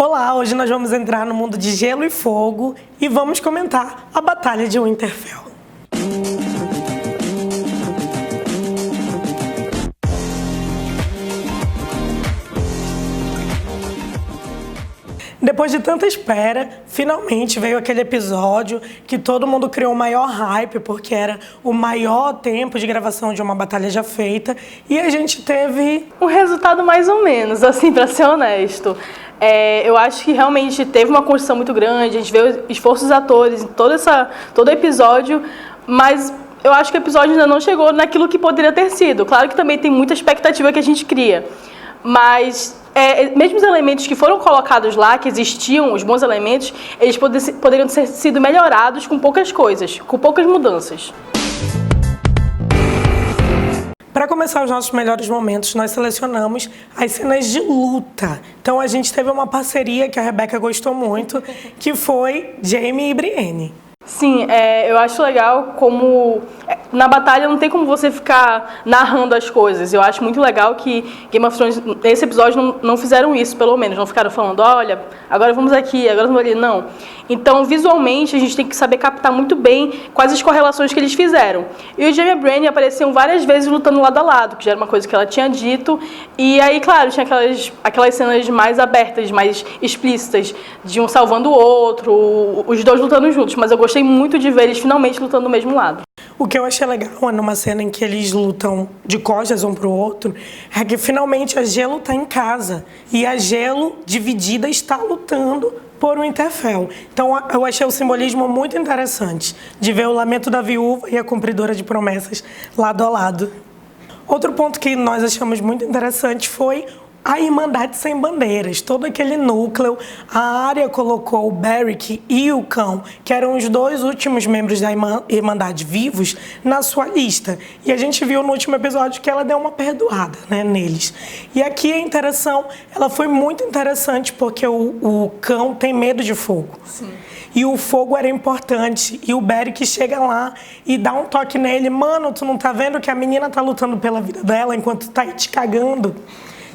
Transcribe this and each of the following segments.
Olá, hoje nós vamos entrar no mundo de Gelo e Fogo e vamos comentar a Batalha de Winterfell. Depois de tanta espera, finalmente veio aquele episódio que todo mundo criou o maior hype, porque era o maior tempo de gravação de uma batalha já feita, e a gente teve um resultado mais ou menos, assim, pra ser honesto. Eu acho que realmente teve uma construção muito grande, a gente vê o esforço dos atores em todo o episódio, mas eu acho que o episódio ainda não chegou naquilo que poderia ter sido. Claro que também tem muita expectativa que a gente cria, mas mesmo os elementos que foram colocados lá, que existiam, os bons elementos, eles poderiam ter sido melhorados com poucas coisas, com poucas mudanças. Para começar os nossos melhores momentos, nós selecionamos as cenas de luta. Então a gente teve uma parceria que a Rebeca gostou muito, que foi Jaime e Brienne. Sim, eu acho legal como na batalha não tem como você ficar narrando as coisas. Eu acho muito legal que Game of Thrones, nesse episódio, não fizeram isso, pelo menos. Não ficaram falando, olha, agora vamos aqui, agora vamos ali. Não. Então, visualmente, a gente tem que saber captar muito bem quais as correlações que eles fizeram. E o Jaime e a Brienne apareciam várias vezes lutando lado a lado, que já era uma coisa que ela tinha dito. E aí, claro, tinha aquelas cenas mais abertas, mais explícitas, de um salvando o outro, os dois lutando juntos. Mas eu gostei muito de ver eles finalmente lutando do mesmo lado. O que eu achei legal é numa cena em que eles lutam de costas um pro outro, é que finalmente a Gelo tá em casa e a Gelo dividida está lutando por Winterfell. Então eu achei o simbolismo muito interessante de ver o lamento da viúva e a cumpridora de promessas lado a lado. Outro ponto que nós achamos muito interessante foi a Irmandade Sem Bandeiras, todo aquele núcleo. A Arya colocou o Beric e o Cão, que eram os dois últimos membros da Irmandade vivos, na sua lista. E a gente viu no último episódio que ela deu uma perdoada, né, neles. E aqui a interação, ela foi muito interessante, porque o Cão tem medo de fogo. Sim. E o fogo era importante. E o Beric chega lá e dá um toque nele. Mano, tu não tá vendo que a menina tá lutando pela vida dela enquanto tá aí te cagando?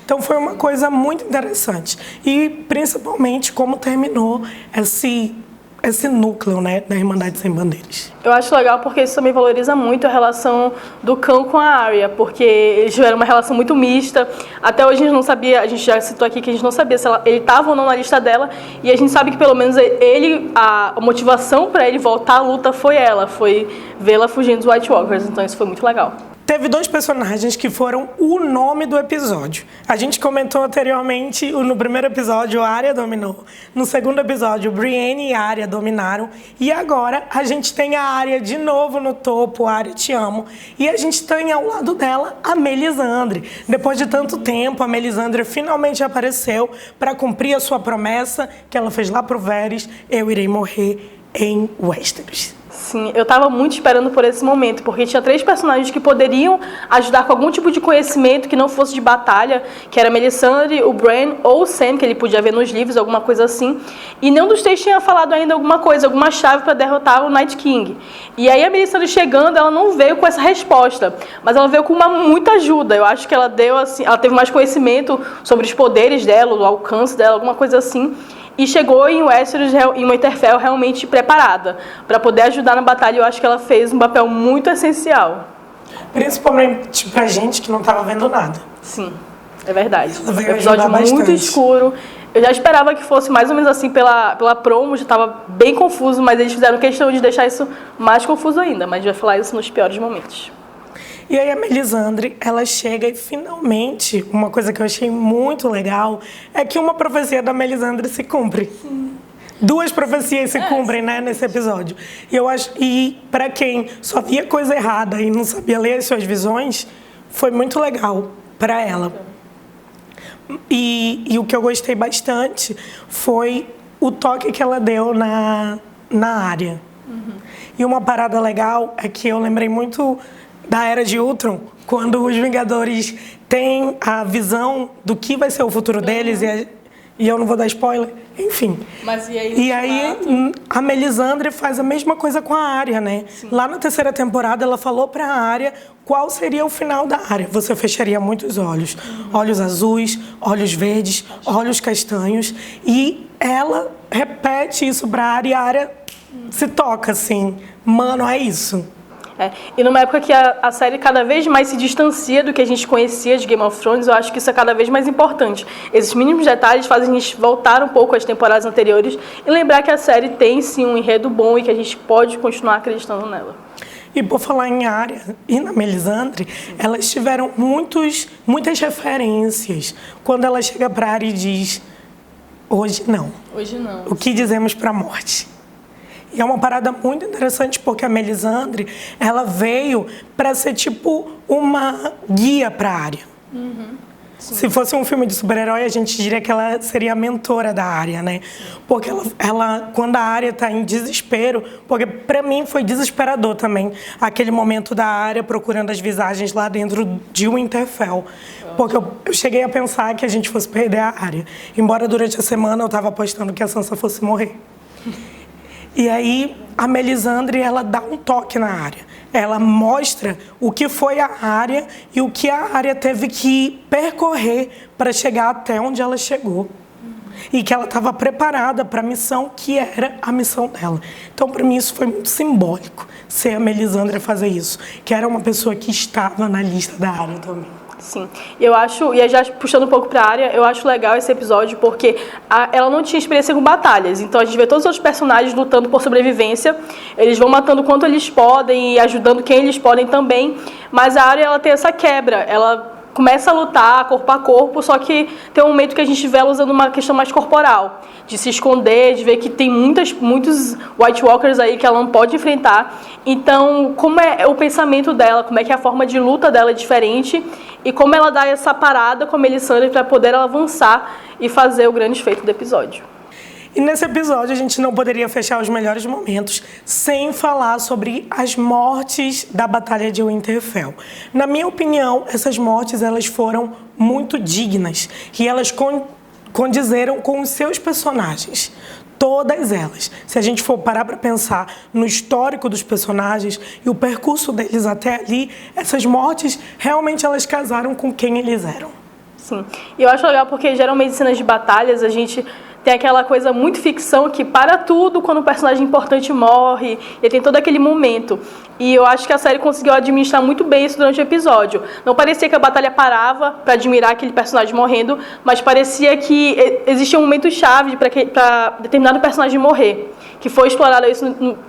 Então foi uma coisa muito interessante. E principalmente como terminou esse núcleo, né, da Irmandade Sem Bandeiras. Eu acho legal porque isso também valoriza muito a relação do Cão com a Arya, porque eles tiveram uma relação muito mista. Até hoje a gente não sabia, a gente já citou aqui que a gente não sabia se ele estava ou não na lista dela, e a gente sabe que pelo menos a motivação para ele voltar à luta foi vê-la fugindo dos White Walkers, então isso foi muito legal. Teve dois personagens que foram o nome do episódio. A gente comentou anteriormente, no primeiro episódio, a Arya dominou. No segundo episódio, Brienne e a Arya dominaram. E agora, a gente tem a Arya de novo no topo, Arya, te amo. E a gente tem ao lado dela a Melisandre. Depois de tanto tempo, a Melisandre finalmente apareceu para cumprir a sua promessa que ela fez lá pro Varys: eu irei morrer em Westeros. Sim, eu estava muito esperando por esse momento, porque tinha 3 personagens que poderiam ajudar com algum tipo de conhecimento que não fosse de batalha, que era a Melisandre, o Bran ou o Sam, que ele podia ver nos livros, alguma coisa assim. E nenhum dos 3 tinha falado ainda alguma coisa, alguma chave para derrotar o Night King. E aí a Melisandre chegando, ela não veio com essa resposta, mas ela veio com muita ajuda. Eu acho que ela teve mais conhecimento sobre os poderes dela, o alcance dela, alguma coisa assim. E chegou em Westeros, em Winterfell, realmente preparada para poder ajudar na batalha. Eu acho que ela fez um papel muito essencial. Principalmente pra gente que não estava vendo nada. Sim, é verdade. Um episódio muito escuro. Eu já esperava que fosse mais ou menos assim pela promo, já estava bem confuso, mas eles fizeram questão de deixar isso mais confuso ainda. Mas a gente vai falar isso nos piores momentos. E aí a Melisandre, ela chega e finalmente, uma coisa que eu achei muito legal, é que uma profecia da Melisandre se cumpre. Sim. 2 profecias se cumprem, né, nesse episódio. E eu acho, e para quem só via coisa errada e não sabia ler as suas visões, foi muito legal para ela. E o que eu gostei bastante foi o toque que ela deu na Arya. Uhum. E uma parada legal é que eu lembrei muito da Era de Ultron, quando os Vingadores têm a visão do que vai ser o futuro deles E eu não vou dar spoiler, enfim. Mas e aí a Melisandre faz a mesma coisa com a Arya, né? Sim. Lá na 3ª temporada, ela falou pra Arya qual seria o final da Arya. Você fecharia muitos olhos. Olhos azuis, olhos verdes, olhos castanhos. E ela repete isso pra Arya e a Arya se toca assim. Mano, é isso. E numa época que a série cada vez mais se distancia do que a gente conhecia de Game of Thrones, eu acho que isso é cada vez mais importante. Esses mínimos detalhes fazem a gente voltar um pouco às temporadas anteriores e lembrar que a série tem, sim, um enredo bom e que a gente pode continuar acreditando nela. E por falar em Arya e na Melisandre, elas tiveram muitas referências. Quando ela chega para Arya e diz, hoje não. Hoje não. O que dizemos para a morte? E é uma parada muito interessante porque a Melisandre, ela veio para ser tipo uma guia para a Arya. Se fosse um filme de super-herói, a gente diria que ela seria a mentora da Arya, né? Porque ela quando a Arya tá em desespero, porque para mim foi desesperador também, aquele momento da Arya procurando as visagens lá dentro de Winterfell. Porque eu cheguei a pensar que a gente fosse perder a Arya. Embora durante a semana eu tava apostando que a Sansa fosse morrer. E aí, a Melisandre, ela dá um toque na Arya. Ela mostra o que foi a Arya e o que a Arya teve que percorrer para chegar até onde ela chegou. E que ela estava preparada para a missão que era a missão dela. Então, para mim, isso foi muito simbólico, ser a Melisandre a fazer isso. Que era uma pessoa que estava na lista da Arya também. Sim, eu acho, e já puxando um pouco para a área, eu acho legal esse episódio porque ela não tinha experiência com batalhas, então a gente vê todos os outros personagens lutando por sobrevivência, eles vão matando o quanto eles podem e ajudando quem eles podem também, mas a Arya, ela tem essa quebra, ela começa a lutar corpo a corpo, só que tem um momento que a gente vê ela usando uma questão mais corporal, de se esconder, de ver que tem muitos White Walkers aí que ela não pode enfrentar. Então, como é o pensamento dela, como é que a forma de luta dela é diferente e como ela dá essa parada com a Melisandre para poder ela avançar e fazer o grande feito do episódio. E nesse episódio a gente não poderia fechar os melhores momentos sem falar sobre as mortes da Batalha de Winterfell. Na minha opinião, essas mortes elas foram muito dignas e elas condizeram com os seus personagens. Todas elas. Se a gente for parar para pensar no histórico dos personagens e o percurso deles até ali, essas mortes realmente elas casaram com quem eles eram. Sim. E eu acho legal porque geralmente em cenas de batalhas a gente tem aquela coisa muito ficção que para tudo quando um personagem importante morre, e tem todo aquele momento. E eu acho que a série conseguiu administrar muito bem isso durante o episódio. Não parecia que a batalha parava para admirar aquele personagem morrendo, mas parecia que existia um momento chave para determinado personagem morrer, que foi explorado isso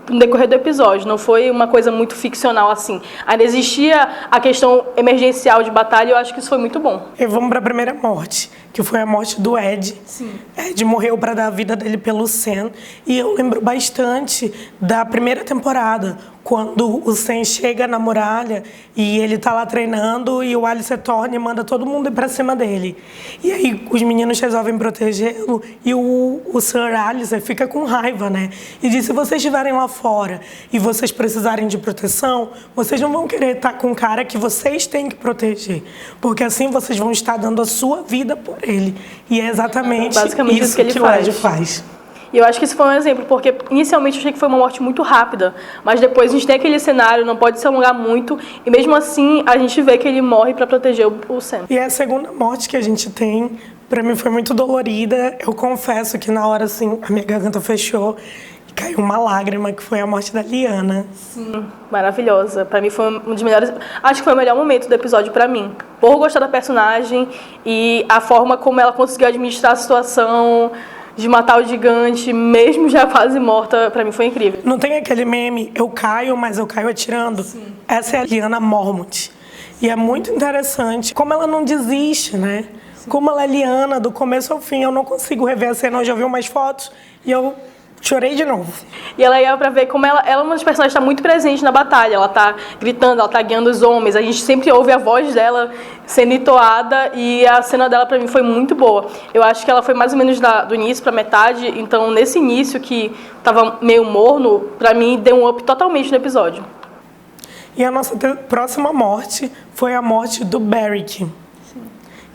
no decorrer do episódio. Não foi uma coisa muito ficcional assim. Ainda existia a questão emergencial de batalha e eu acho que isso foi muito bom. E vamos para a primeira morte, que foi a morte do Ed. Sim. Ed morreu para dar a vida dele pelo Sam. E eu lembro bastante da primeira temporada, quando o Sam chega na muralha e ele tá lá treinando e o Alistair Thorne manda todo mundo ir pra cima dele. E aí os meninos resolvem protegê-lo e o Sir Alistair fica com raiva, né? E diz, se vocês estiverem lá fora e vocês precisarem de proteção, vocês não vão querer estar com um cara que vocês têm que proteger, porque assim vocês vão estar dando a sua vida por ele. E é exatamente basicamente isso que ele o Ed faz. E eu acho que isso foi um exemplo, porque inicialmente eu achei que foi uma morte muito rápida, mas depois a gente tem aquele cenário, não pode se alongar muito, e mesmo assim a gente vê que ele morre para proteger o Sam. E a segunda morte que a gente tem, para mim foi muito dolorida. Eu confesso que na hora, assim, a minha garganta fechou e caiu uma lágrima, que foi a morte da Lyanna. Sim, maravilhosa. Para mim foi um dos melhores, acho que foi o melhor momento do episódio para mim. Por gostar da personagem e a forma como ela conseguiu administrar a situação de matar o gigante, mesmo já quase morta, pra mim foi incrível. Não tem aquele meme, eu caio, mas eu caio atirando? Sim. Essa é a Lyanna Mormont. E é muito interessante como ela não desiste, né? Sim. Como ela é Lyanna do começo ao fim. Eu não consigo rever a cena, eu já vi umas fotos e eu chorei de novo. E ela ia pra ver como ela é uma das personagens que está muito presente na batalha. Ela tá gritando, ela tá guiando os homens. A gente sempre ouve a voz dela sendo entoada e a cena dela pra mim foi muito boa. Eu acho que ela foi mais ou menos do início pra metade. Então, nesse início que tava meio morno, pra mim deu um up totalmente no episódio. E a nossa próxima morte foi a morte do Beric.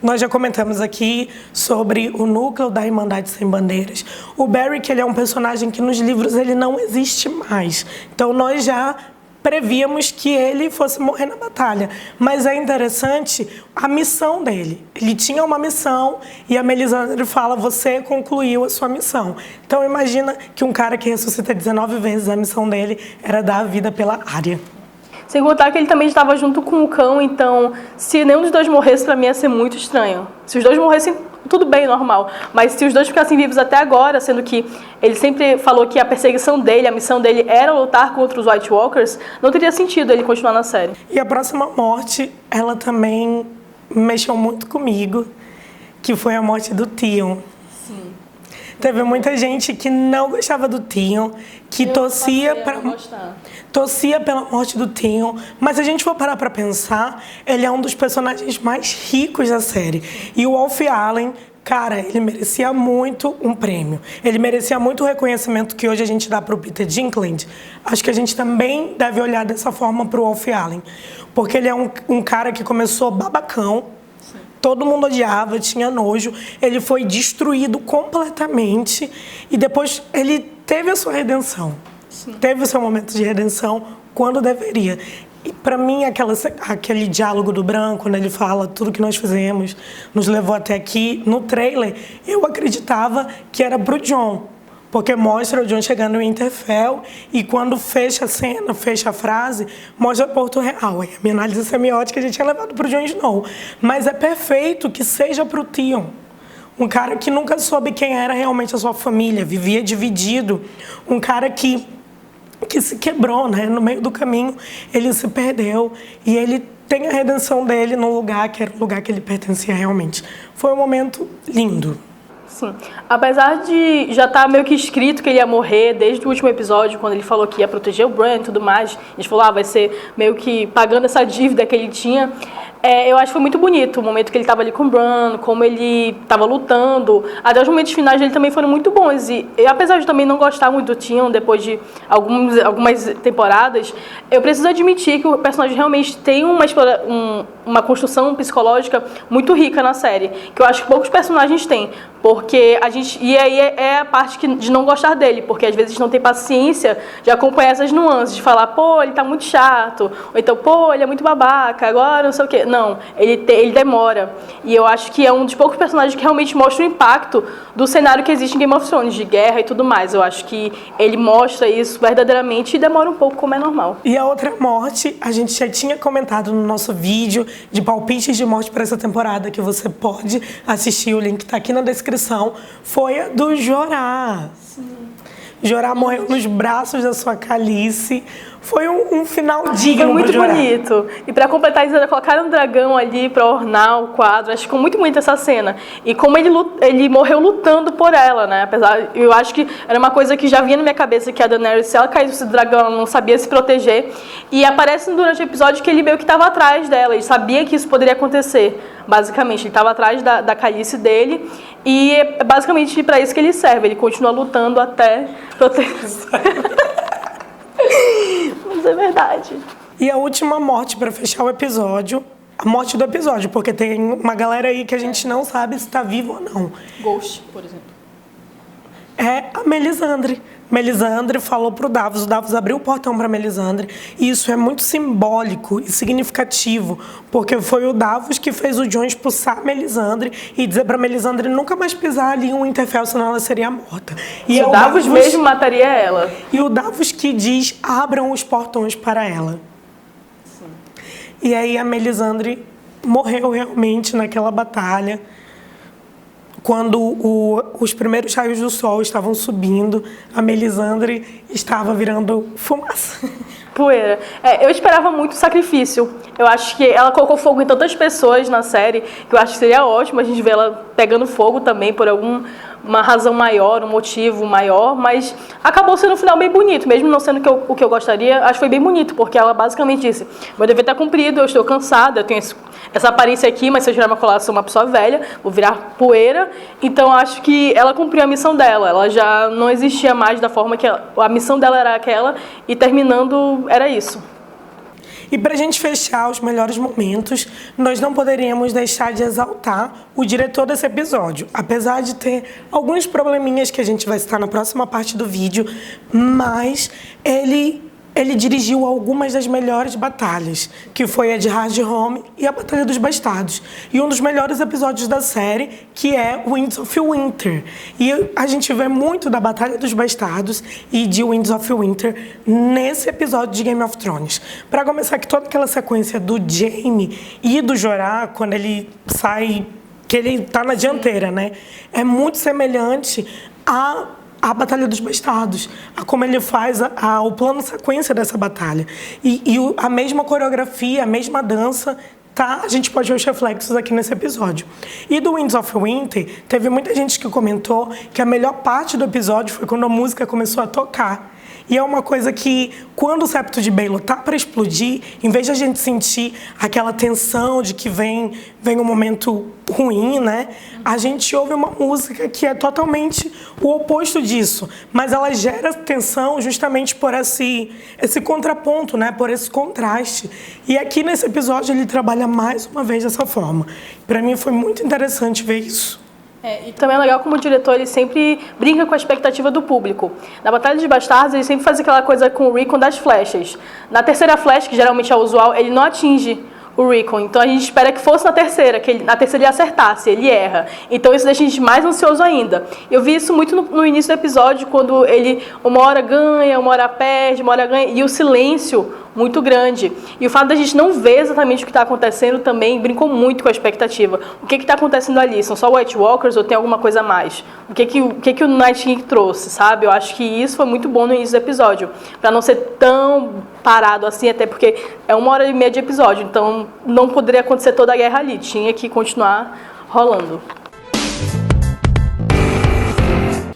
Nós já comentamos aqui sobre o núcleo da Irmandade Sem Bandeiras. O Beric, ele é um personagem que nos livros ele não existe mais. Então nós já prevíamos que ele fosse morrer na batalha. Mas é interessante a missão dele. Ele tinha uma missão e a Melisandre fala, você concluiu a sua missão. Então imagina que um cara que ressuscita 19 vezes, a missão dele era dar a vida pela Arya. Sem contar que ele também estava junto com o cão, então se nenhum dos dois morresse, pra mim ia ser muito estranho. Se os dois morressem, tudo bem, normal. Mas se os dois ficassem vivos até agora, sendo que ele sempre falou que a perseguição dele, a missão dele era lutar contra os White Walkers, não teria sentido ele continuar na série. E a próxima morte, ela também mexeu muito comigo, que foi a morte do Theon. Sim. Teve muita gente que não gostava do Theon, que torcia pela morte do Theon, mas se a gente for parar para pensar, ele é um dos personagens mais ricos da série. E o Wolf Allen, cara, ele merecia muito um prêmio. Ele merecia muito o reconhecimento que hoje a gente dá para o Peter Dinklage. Acho que a gente também deve olhar dessa forma para o Wolf Allen, porque ele é um cara que começou babacão. Todo mundo odiava, tinha nojo. Ele foi destruído completamente e depois ele teve a sua redenção. Sim. Teve o seu momento de redenção quando deveria. E para mim, aquele diálogo do Bran, quando ele fala tudo que nós fizemos, nos levou até aqui, no trailer, eu acreditava que era pro Jon. Porque mostra o Jon chegando em Winterfell e quando fecha a cena, fecha a frase, mostra Porto Real. A minha análise semiótica já tinha levado para o Jon Snow. Mas é perfeito que seja para o Theon. Um cara que nunca soube quem era realmente a sua família, vivia dividido. Um cara que se quebrou, né? No meio do caminho, ele se perdeu e ele tem a redenção dele no lugar que era o lugar que ele pertencia realmente. Foi um momento lindo. Sim. Apesar de já estar meio que escrito que ele ia morrer desde o último episódio, quando ele falou que ia proteger o Bran e tudo mais, a gente falou, vai ser meio que pagando essa dívida que ele tinha. Eu acho que foi muito bonito o momento que ele estava ali com o Bran, como ele estava lutando. Até os momentos finais dele também foram muito bons. E apesar de também não gostar muito do Theon, depois de algumas temporadas, eu preciso admitir que o personagem realmente tem uma construção psicológica muito rica na série, que eu acho que poucos personagens têm. Porque a gente... E aí é a parte de não gostar dele, porque às vezes não tem paciência de acompanhar essas nuances, de falar, pô, ele tá muito chato, ou então, pô, ele é muito babaca, agora não sei o quê. Não, ele demora. E eu acho que é um dos poucos personagens que realmente mostra o impacto do cenário que existe em Game of Thrones, de guerra e tudo mais. Eu acho que ele mostra isso verdadeiramente e demora um pouco, como é normal. E a outra morte, a gente já tinha comentado no nosso vídeo de palpites de morte para essa temporada, que você pode assistir, o link tá aqui na descrição, foi a do Jorah. Sim. Jorah morreu nos braços da sua Khaleesi. Foi um final digno. Foi muito bonito. E para completar, eles colocaram um dragão ali para ornar o quadro. Acho que ficou muito bonita essa cena. E como ele morreu lutando por ela, né? Apesar, eu acho que era uma coisa que já vinha na minha cabeça, que a Daenerys, se ela caísse do dragão, ela não sabia se proteger. E aparece durante o episódio que ele meio que estava atrás dela. Ele sabia que isso poderia acontecer, basicamente. Ele estava atrás da Khaleesi dele. E é basicamente para isso que ele serve. Ele continua lutando até proteger. Mas é verdade. E a última morte, para fechar o episódio, a morte do episódio, porque tem uma galera aí que a gente não sabe se está vivo ou não. Ghost, por exemplo. É a Melisandre. Melisandre falou pro Davos, o Davos abriu o portão para Melisandre, e isso é muito simbólico e significativo, porque foi o Davos que fez o Jon expulsar Melisandre e dizer para Melisandre nunca mais pisar ali em Winterfell, senão ela seria morta. E o Davos mesmo mataria ela. E o Davos que diz, abram os portões para ela. Sim. E aí a Melisandre morreu realmente naquela batalha. Quando os primeiros raios do sol estavam subindo, a Melisandre estava virando fumaça. Poeira. Eu esperava muito sacrifício. Eu acho que ela colocou fogo em tantas pessoas na série, que eu acho que seria ótimo a gente ver ela pegando fogo também por uma razão maior, um motivo maior, mas acabou sendo um final bem bonito, mesmo não sendo o que eu gostaria, acho que foi bem bonito, porque ela basicamente disse, meu dever está cumprido, eu estou cansada, eu tenho essa aparência aqui, mas se eu tirar uma colar, sou uma pessoa velha, vou virar poeira, então acho que ela cumpriu a missão dela, ela já não existia mais da forma que a missão dela era aquela, e terminando, era isso. E para a gente fechar os melhores momentos, nós não poderíamos deixar de exaltar o diretor desse episódio. Apesar de ter alguns probleminhas que a gente vai citar na próxima parte do vídeo, mas ele dirigiu algumas das melhores batalhas, que foi a de Hardhome e a Batalha dos Bastardos. E um dos melhores episódios da série, que é Winds of Winter. E a gente vê muito da Batalha dos Bastardos e de Winds of Winter nesse episódio de Game of Thrones. Para começar, que toda aquela sequência do Jaime e do Jorah, quando ele sai, que ele tá na dianteira, né? É muito semelhante a Batalha dos Bastardos, a como ele faz o plano sequência dessa batalha. E a mesma coreografia, a mesma dança, a gente pode ver os reflexos aqui nesse episódio. E do Winds of Winter, teve muita gente que comentou que a melhor parte do episódio foi quando a música começou a tocar. E é uma coisa que, quando o septo de Baelor tá para explodir, em vez de a gente sentir aquela tensão de que vem um momento ruim, né? A gente ouve uma música que é totalmente o oposto disso, mas ela gera tensão justamente por esse contraponto, né? Por esse contraste. E aqui nesse episódio ele trabalha mais uma vez dessa forma. Para mim foi muito interessante ver isso. E também é legal como o diretor ele sempre brinca com a expectativa do público. Na Batalha dos Bastardos ele sempre faz aquela coisa com o Rickon das flechas. Na terceira flecha, que geralmente é o usual, ele não atinge o Rickon. Então a gente espera que fosse na terceira, que na terceira ele acertasse, ele erra. Então isso deixa a gente mais ansioso ainda. Eu vi isso muito no início do episódio, quando ele uma hora ganha, uma hora perde, uma hora ganha, e o silêncio muito grande. E o fato da gente não ver exatamente o que está acontecendo também brincou muito com a expectativa. O que está acontecendo ali? São só White Walkers ou tem alguma coisa a mais? O que o Night King trouxe, sabe? Eu acho que isso foi muito bom no início do episódio, para não ser tão parado assim, até porque é 1h30 de episódio, então não poderia acontecer toda a guerra ali, tinha que continuar rolando.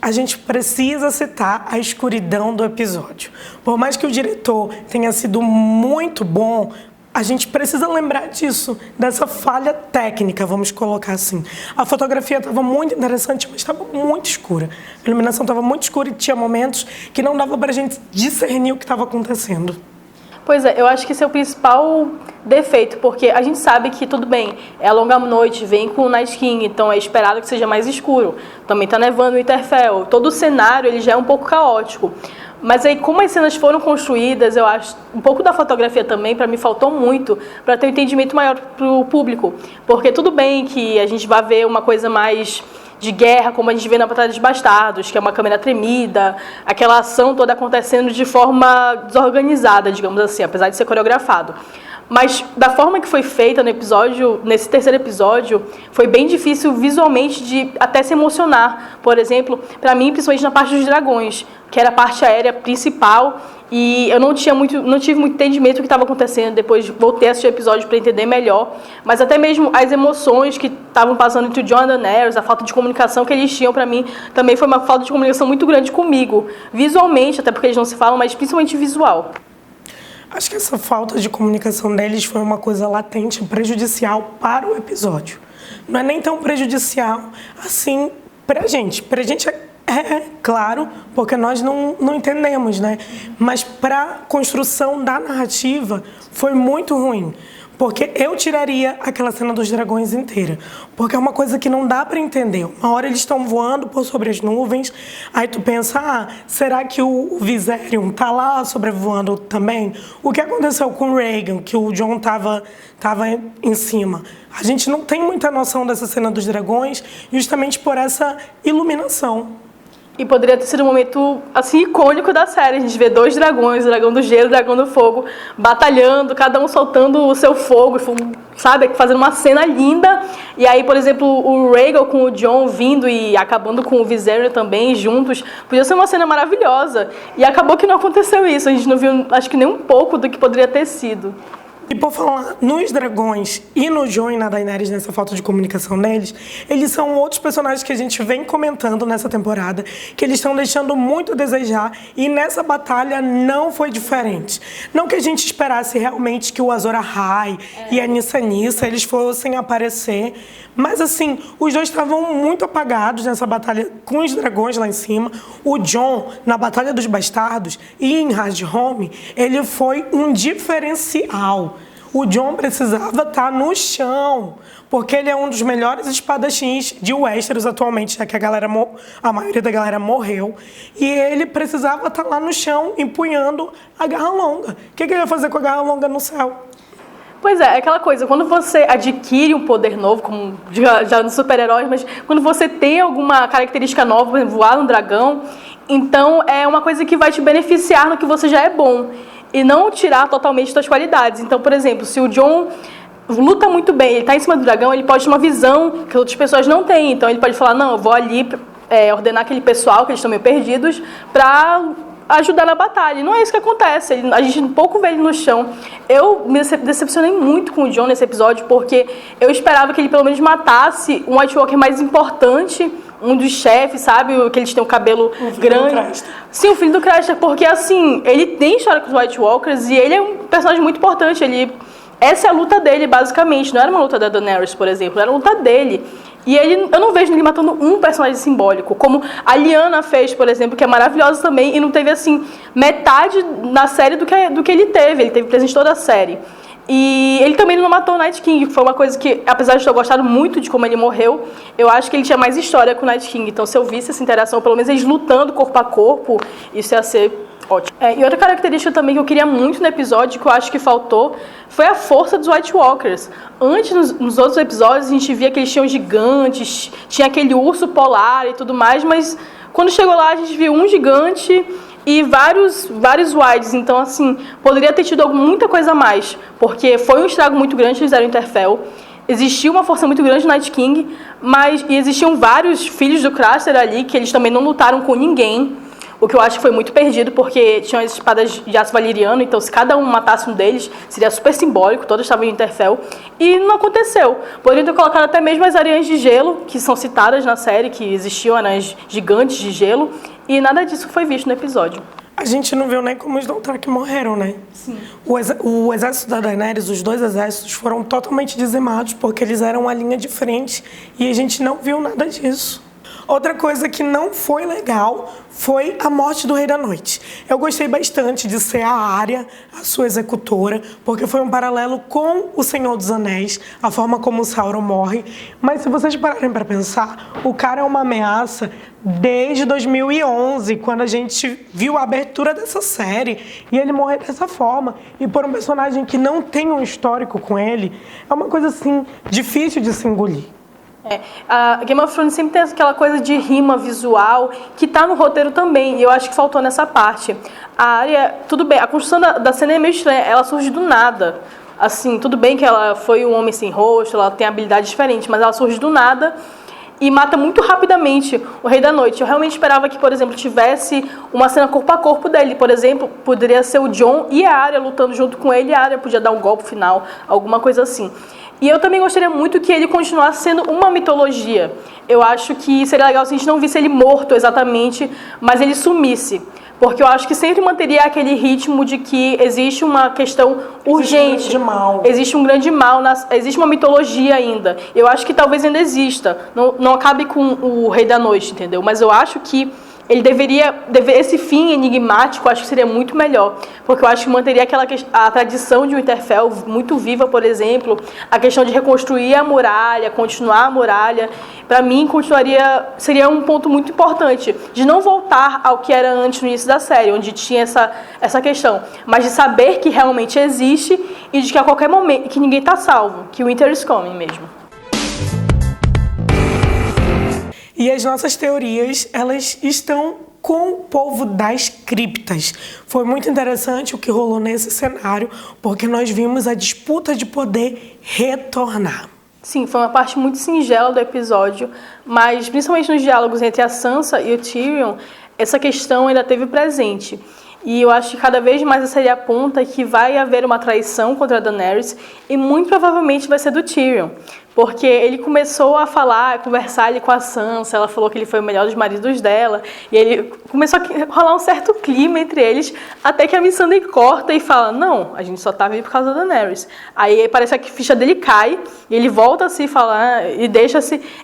A gente precisa citar a escuridão do episódio. Por mais que o diretor tenha sido muito bom, a gente precisa lembrar disso, dessa falha técnica, vamos colocar assim. A fotografia estava muito interessante, mas estava muito escura. A iluminação estava muito escura e tinha momentos que não dava para a gente discernir o que estava acontecendo. Pois é, eu acho que esse é o principal defeito, porque a gente sabe que, tudo bem, é a longa noite, vem com o Night King, então é esperado que seja mais escuro. Também está nevando no Winterfell, todo o cenário ele já é um pouco caótico. Mas aí, como as cenas foram construídas, eu acho, um pouco da fotografia também, para mim, faltou muito, para ter um entendimento maior para o público. Porque tudo bem que a gente vai ver uma coisa mais de guerra, como a gente vê na Batalha dos Bastardos, que é uma câmera tremida, aquela ação toda acontecendo de forma desorganizada, digamos assim, apesar de ser coreografado. Mas da forma que foi feita no episódio, nesse terceiro episódio, foi bem difícil visualmente de até se emocionar. Por exemplo, para mim, principalmente na parte dos dragões, que era a parte aérea principal, e eu não tive muito entendimento do que estava acontecendo. Depois voltei a assistir o episódio para entender melhor. Mas até mesmo as emoções que estavam passando entre o Jon e a Daenerys, a falta de comunicação que eles tinham, para mim, também foi uma falta de comunicação muito grande comigo. Visualmente, até porque eles não se falam, mas principalmente visual. Acho que essa falta de comunicação deles foi uma coisa latente, prejudicial para o episódio. Não é nem tão prejudicial assim pra gente. Pra gente é claro, porque nós não entendemos, né? Mas pra construção da narrativa foi muito ruim. Porque eu tiraria aquela cena dos dragões inteira. Porque é uma coisa que não dá para entender. Uma hora eles estão voando por sobre as nuvens, aí tu pensa, será que o Viserion tá lá sobrevoando também? O que aconteceu com o Rhaegar, que o Jon tava em cima? A gente não tem muita noção dessa cena dos dragões, justamente por essa iluminação. E poderia ter sido um momento, assim, icônico da série. A gente vê 2 dragões, o dragão do gelo e o dragão do fogo, batalhando, cada um soltando o seu fogo, sabe? Fazendo uma cena linda. E aí, por exemplo, o Rhaegar com o Jon vindo e acabando com o Viserion também, juntos. Podia ser uma cena maravilhosa. E acabou que não aconteceu isso. A gente não viu, acho que nem um pouco do que poderia ter sido. E por falar nos dragões e no Jon e na Daenerys, nessa falta de comunicação neles, eles são outros personagens que a gente vem comentando nessa temporada, que eles estão deixando muito a desejar, e nessa batalha não foi diferente. Não que a gente esperasse realmente que o Azor Ahai e a Nissa eles fossem aparecer, mas assim, os dois estavam muito apagados nessa batalha com os dragões lá em cima. O Jon, na Batalha dos Bastardos e em Hardhome, ele foi um diferencial. O Jon precisava estar no chão, porque ele é um dos melhores espadachins de Westeros atualmente, já que a maioria da galera morreu. E ele precisava estar lá no chão, empunhando a garra longa. O que ele ia fazer com a garra longa no céu? Pois é aquela coisa, quando você adquire um poder novo, como já nos super-heróis, mas quando você tem alguma característica nova, por exemplo, voar no dragão, então é uma coisa que vai te beneficiar no que você já é bom, e não tirar totalmente suas qualidades. Então, por exemplo, se o Jon luta muito bem, ele está em cima do dragão, ele pode ter uma visão que outras pessoas não têm. Então, ele pode falar, não, eu vou ali ordenar aquele pessoal, que eles estão meio perdidos, para ajudar na batalha. E não é isso que acontece. A gente pouco vê ele no chão. Eu me decepcionei muito com o Jon nesse episódio, porque eu esperava que ele pelo menos matasse um White Walker mais importante, um dos chefes, sabe? Que eles têm o cabelo grande. Sim, o filho do Craster, porque assim, ele tem história com os White Walkers e ele é um personagem muito importante. Essa é a luta dele, basicamente. Não era uma luta da Daenerys, por exemplo, era uma luta dele. E eu não vejo ele matando um personagem simbólico, como a Lyanna fez, por exemplo, que é maravilhosa também, e não teve, assim, metade na série do que ele teve. Ele teve presente toda a série. E ele também não matou o Night King, que foi uma coisa que, apesar de eu ter gostado muito de como ele morreu, eu acho que ele tinha mais história com o Night King. Então, se eu visse essa interação, pelo menos eles lutando corpo a corpo, isso ia ser ótimo. E outra característica também que eu queria muito no episódio, que eu acho que faltou, foi a força dos White Walkers. Antes, nos outros episódios, a gente via que eles tinham gigantes, tinha aquele urso polar e tudo mais, mas quando chegou lá, a gente viu um gigante e vários Whites. Então, assim, poderia ter tido muita coisa a mais, porque foi um estrago muito grande que eles fizeram em Winterfell. Existia uma força muito grande do Night King, e existiam vários filhos do Craster ali, que eles também não lutaram com ninguém. O que eu acho que foi muito perdido, porque tinham as espadas de aço valeriano, então se cada um matasse um deles, seria super simbólico, todos estavam em Winterfell, e não aconteceu. Poderiam ter colocado até mesmo as aranhas de gelo, que são citadas na série, que existiam aranhas gigantes de gelo, e nada disso foi visto no episódio. A gente não viu nem como os Dothraki morreram, né? Sim. O exército da Daenerys, os dois exércitos, foram totalmente dizimados, porque eles eram uma linha de frente, e a gente não viu nada disso. Outra coisa que não foi legal foi a morte do Rei da Noite. Eu gostei bastante de ser a Arya, a sua executora, porque foi um paralelo com o Senhor dos Anéis, a forma como o Sauron morre. Mas se vocês pararem para pensar, o cara é uma ameaça desde 2011, quando a gente viu a abertura dessa série, e ele morrer dessa forma. E por um personagem que não tem um histórico com ele, é uma coisa assim, difícil de se engolir. A Game of Thrones sempre tem aquela coisa de rima visual que tá no roteiro também, e eu acho que faltou nessa parte. A Arya, tudo bem, a construção da cena é meio estranha, ela surge do nada. Assim, tudo bem que ela foi um homem sem rosto, ela tem habilidades diferentes, mas ela surge do nada e mata muito rapidamente o Rei da Noite. Eu realmente esperava que, por exemplo, tivesse uma cena corpo a corpo dele. Por exemplo, poderia ser o Jon e a Arya lutando junto com ele, e a Arya podia dar um golpe final, alguma coisa assim. E eu também gostaria muito que ele continuasse sendo uma mitologia. Eu acho que seria legal se a gente não visse ele morto exatamente, mas ele sumisse. Porque eu acho que sempre manteria aquele ritmo de que existe uma questão urgente. Existe um grande mal. Existe um grande mal, existe uma mitologia ainda. Eu acho que talvez ainda exista. Não acabe com o Rei da Noite, entendeu? Mas eu acho que ele deveria esse fim enigmático, acho que seria muito melhor, porque eu acho que manteria a tradição de Winterfell muito viva, por exemplo, a questão de reconstruir a muralha, continuar a muralha, para mim seria um ponto muito importante, de não voltar ao que era antes no início da série, onde tinha essa questão, mas de saber que realmente existe e de que a qualquer momento, que ninguém está salvo, que o Winter is coming mesmo. E as nossas teorias, elas estão com o povo das criptas. Foi muito interessante o que rolou nesse cenário, porque nós vimos a disputa de poder retornar. Sim, foi uma parte muito singela do episódio, mas principalmente nos diálogos entre a Sansa e o Tyrion, essa questão ainda teve presente. E eu acho que cada vez mais a série aponta que vai haver uma traição contra a Daenerys e muito provavelmente vai ser do Tyrion. Porque ele começou a falar, a conversar ali com a Sansa, ela falou que ele foi o melhor dos maridos dela, e ele começou a rolar um certo clima entre eles, até que a Missandei corta e fala, não, a gente só tá vivo por causa da Daenerys. Aí parece que a ficha dele cai, e ele volta a se falar e deixa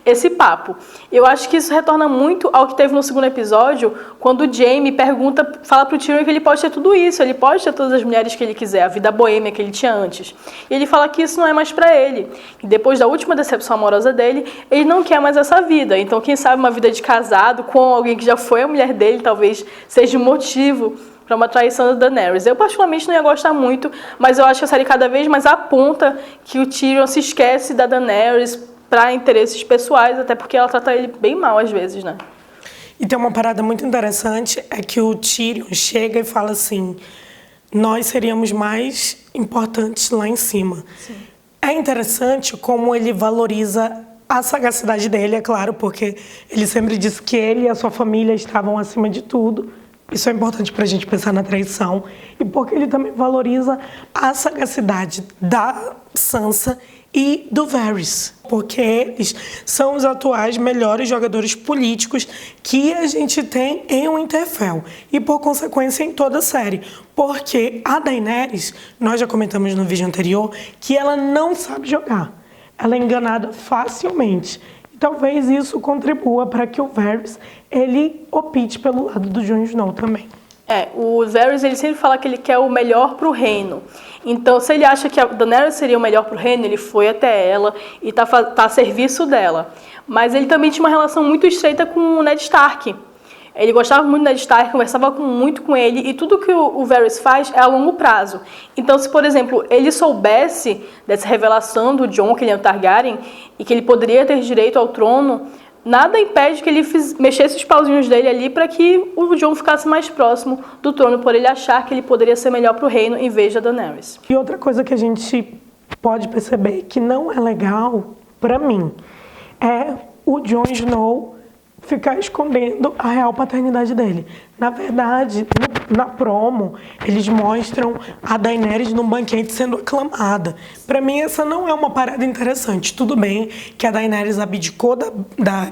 esse papo. Eu acho que isso retorna muito ao que teve no segundo episódio, quando o Jaime fala pro Tyrion que ele pode ter tudo isso, ele pode ter todas as mulheres que ele quiser, a vida boêmia que ele tinha antes. E ele fala que isso não é mais pra ele. E depois da última decepção amorosa dele, ele não quer mais essa vida. Então, quem sabe uma vida de casado com alguém que já foi a mulher dele, talvez seja um motivo para uma traição da Daenerys. Eu, particularmente, não ia gostar muito, mas eu acho que a série cada vez mais aponta que o Tyrion se esquece da Daenerys para interesses pessoais, até porque ela trata ele bem mal às vezes, né? E tem uma parada muito interessante, é que o Tyrion chega e fala assim, nós seríamos mais importantes lá em cima. Sim. É interessante como ele valoriza a sagacidade dele, é claro, porque ele sempre disse que ele e a sua família estavam acima de tudo. Isso é importante para a gente pensar na traição. E porque ele também valoriza a sagacidade da Sansa e do Varys. Porque eles são os atuais melhores jogadores políticos que a gente tem em Winterfell. E, por consequência, em toda a série. Porque a Daenerys, nós já comentamos no vídeo anterior, que ela não sabe jogar. Ela é enganada facilmente. E talvez isso contribua para que o Varys ele opte pelo lado do Jon Snow também. O Varys ele sempre fala que ele quer o melhor para o reino. Então, se ele acha que a Daenerys seria o melhor para o reino, ele foi até ela e tá a serviço dela. Mas ele também tinha uma relação muito estreita com o Ned Stark. Ele gostava muito do Ned Stark, conversava muito com ele, e tudo que o Varys faz é a longo prazo. Então, se, por exemplo, ele soubesse dessa revelação do Jon, que ele é um Targaryen, e que ele poderia ter direito ao trono, nada impede que ele mexesse os pauzinhos dele ali para que o Jon ficasse mais próximo do trono, por ele achar que ele poderia ser melhor para o reino em vez da Daenerys. E outra coisa que a gente pode perceber que não é legal, para mim, é o Jon Snow ficar escondendo a real paternidade dele. Na verdade, na promo, eles mostram a Daenerys num banquete sendo aclamada. Para mim, essa não é uma parada interessante. Tudo bem que a Daenerys abdicou da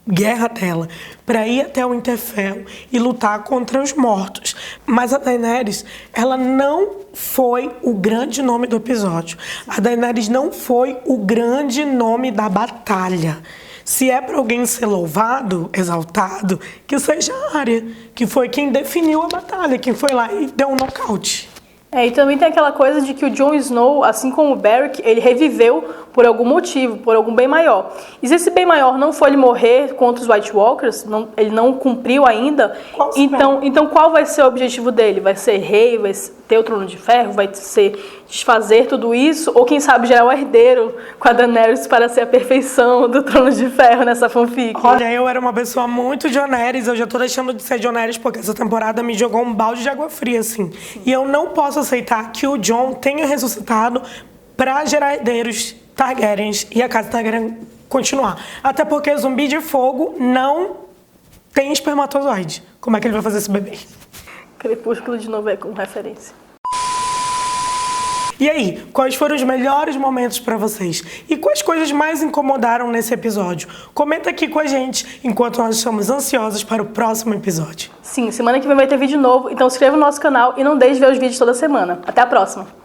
guerra dela para ir até o Winterfell e lutar contra os mortos. Mas a Daenerys, ela não foi o grande nome do episódio. A Daenerys não foi o grande nome da batalha. Se é para alguém ser louvado, exaltado, que seja a Arya, que foi quem definiu a batalha, quem foi lá e deu um nocaute. E também tem aquela coisa de que o Jon Snow, assim como o Beric, ele reviveu por algum motivo, por algum bem maior. E se esse bem maior não foi ele morrer contra os White Walkers, ele não cumpriu ainda, então qual vai ser o objetivo dele? Vai ser rei, vai ter o Trono de Ferro, vai ser desfazer tudo isso? Ou quem sabe gerar o herdeiro com a Daenerys para ser a perfeição do Trono de Ferro nessa fanfic? Olha, eu era uma pessoa muito Daenerys, eu já tô deixando de ser Daenerys porque essa temporada me jogou um balde de água fria, assim. E eu não posso aceitar que o Jon tenha ressuscitado para gerar herdeiros Targaryens e a casa Targaryen continuar. Até porque Zumbi de Fogo não tem espermatozoide. Como é que ele vai fazer esse bebê? Crepúsculo de novo é como referência. E aí, quais foram os melhores momentos pra vocês? E quais coisas mais incomodaram nesse episódio? Comenta aqui com a gente, enquanto nós estamos ansiosos para o próximo episódio. Sim, semana que vem vai ter vídeo novo, então se inscreva no nosso canal e não deixe de ver os vídeos toda semana. Até a próxima!